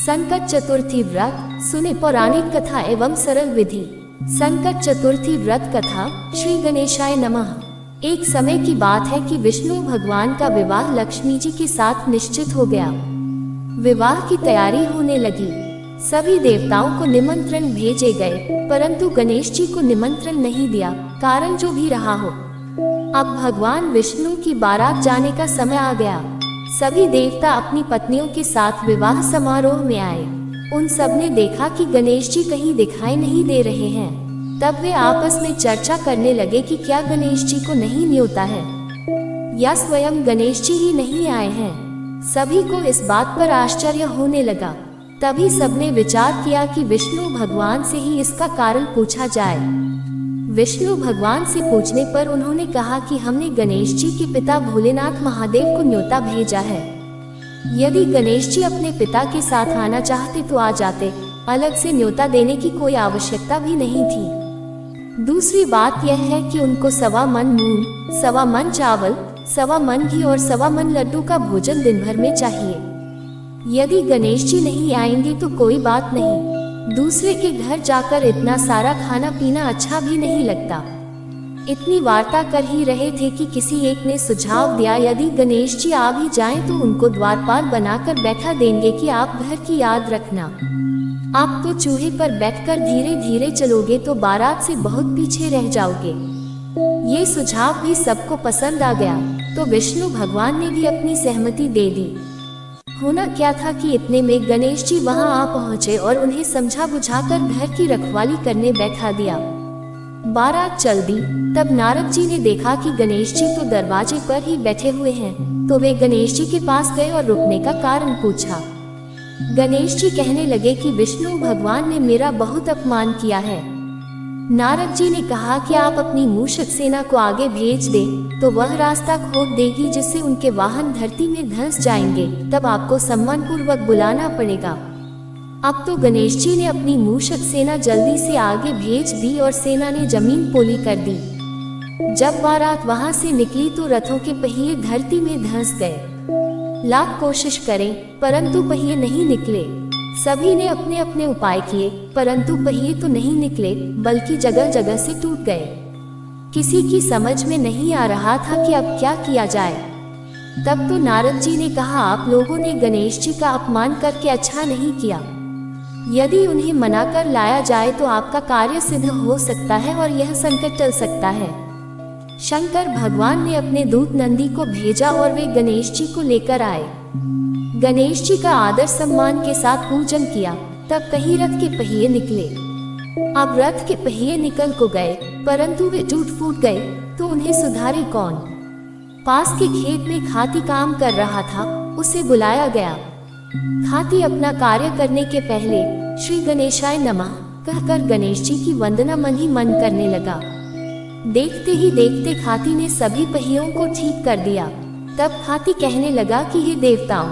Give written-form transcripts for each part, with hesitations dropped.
संकट चतुर्थी व्रत सुने पौराणिक कथा एवं सरल विधि। संकट चतुर्थी व्रत कथा। श्री गणेशाय नमः। एक समय की बात है कि विष्णु भगवान का विवाह लक्ष्मी जी के साथ निश्चित हो गया। विवाह की तैयारी होने लगी। सभी देवताओं को निमंत्रण भेजे गए, परंतु गणेश जी को निमंत्रण नहीं दिया। कारण जो भी रहा हो, अब भगवान विष्णु की बारात जाने का समय आ गया। सभी देवता अपनी पत्नियों के साथ विवाह समारोह में आए। उन सब ने देखा कि गणेश जी कहीं दिखाई नहीं दे रहे हैं। तब वे आपस में चर्चा करने लगे कि क्या गणेश जी को नहीं न्योता है या स्वयं गणेश जी ही नहीं आए हैं। सभी को इस बात पर आश्चर्य होने लगा। तभी सबने विचार किया कि विष्णु भगवान से ही इसका कारण पूछा जाए। विष्णु भगवान से पूछने पर उन्होंने कहा कि हमने गणेश जी के पिता भोलेनाथ महादेव को न्योता भेजा है। यदि गणेश जी अपने पिता के साथ आना चाहते तो आ जाते, अलग से न्योता देने की कोई आवश्यकता भी नहीं थी। दूसरी बात यह है कि उनको 1.25 मन मूंग, 1.25 मन चावल, 1.25 मन घी और 1.25 मन लड्डू का भोजन दिन भर में चाहिए। यदि गणेश जी नहीं आएंगे तो कोई बात नहीं, दूसरे के घर जाकर इतना सारा खाना पीना अच्छा भी नहीं लगता। इतनी वार्ता कर ही रहे थे कि किसी एक ने सुझाव दिया, यदि गणेश जी आ भी जाएं तो उनको द्वारपाल बनाकर बैठा देंगे कि आप घर की याद रखना। आप तो चूहे पर बैठकर धीरे धीरे चलोगे तो बारात से बहुत पीछे रह जाओगे। ये सुझाव भी सबको पसंद आ गया, तो विष्णु भगवान ने भी अपनी सहमति दे दी। होना क्या था कि इतने में गणेश जी वहां आ पहुंचे और उन्हें समझा बुझाकर घर की रखवाली करने बैठा दिया। बारात चल दी। तब नारद जी ने देखा कि गणेश जी तो दरवाजे पर ही बैठे हुए हैं, तो वे गणेश जी के पास गए और रुकने का कारण पूछा। गणेश जी कहने लगे कि विष्णु भगवान ने मेरा बहुत अपमान किया है। नारद जी ने कहा कि आप अपनी मूषक सेना को आगे भेज दें, तो वह रास्ता खोद देगी जिससे उनके वाहन धरती में धंस जाएंगे। तब आपको सम्मान पूर्वक बुलाना पड़ेगा। अब तो गणेश जी ने अपनी मूषक सेना जल्दी से आगे भेज दी और सेना ने जमीन पोली कर दी। जब बारात वहां से निकली तो रथों के पहिए धरती में धंस गए। लाख कोशिश करें परंतु पहिए नहीं निकले। सभी ने अपने अपने उपाय किए, परंतु पहिए तो नहीं निकले, बल्कि जगह जगह से टूट गए। किसी की समझ में नहीं आ रहा था कि अब क्या किया जाए। तब तो नारद जी ने कहा, आप लोगों ने गणेश जी का अपमान करके अच्छा नहीं किया। यदि उन्हें मना कर लाया जाए तो आपका कार्य सिद्ध हो सकता है और यह संकट टल सकता है। शंकर भगवान ने अपने दूत नंदी को भेजा और वे गणेश जी को लेकर आए। गणेश जी का आदर सम्मान के साथ पूजन किया। तब कहीं रथ के पहिए निकले। अब रथ के पहिए निकल को गए, परंतु वे टूट फूट गए, तो उन्हें सुधारे कौन। पास के खेत में खाती काम कर रहा था, उसे बुलाया गया। खाती अपना कार्य करने के पहले श्री गणेशाय नमः कहकर गणेश जी की वंदना मन ही मन करने लगा। देखते ही देखते खाती ने सभी पहियों को ठीक कर दिया। तब खाती कहने लगा कि हे देवताओं,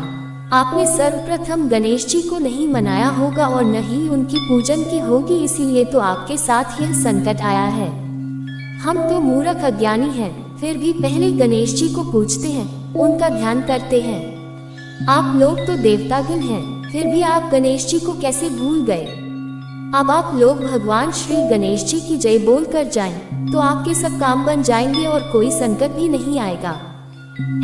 आपने सर्वप्रथम गणेश जी को नहीं मनाया होगा और न ही उनकी पूजन की होगी, इसीलिए तो आपके साथ यह संकट आया है। हम तो मूर्ख अज्ञानी हैं, फिर भी पहले गणेश जी को पूजते हैं, उनका ध्यान करते हैं। आप लोग तो देवतागण हैं, फिर भी आप गणेश जी को कैसे भूल गए। अब आप लोग भगवान श्री गणेश जी की जय बोल कर जाएं, तो आपके सब काम बन जाएंगे और कोई संकट भी नहीं आएगा।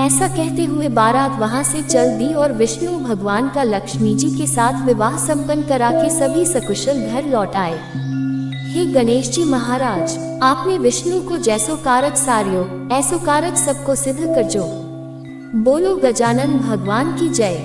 ऐसा कहते हुए बारात वहां से चल दी और विष्णु भगवान का लक्ष्मी जी के साथ विवाह संपन्न करा के सभी सकुशल घर लौट आए। हे गणेश जी महाराज, आपने विष्णु को जैसो कारज सारियो, ऐसो कारज सबको सिद्ध करजो। बोलो गजानन भगवान की जय।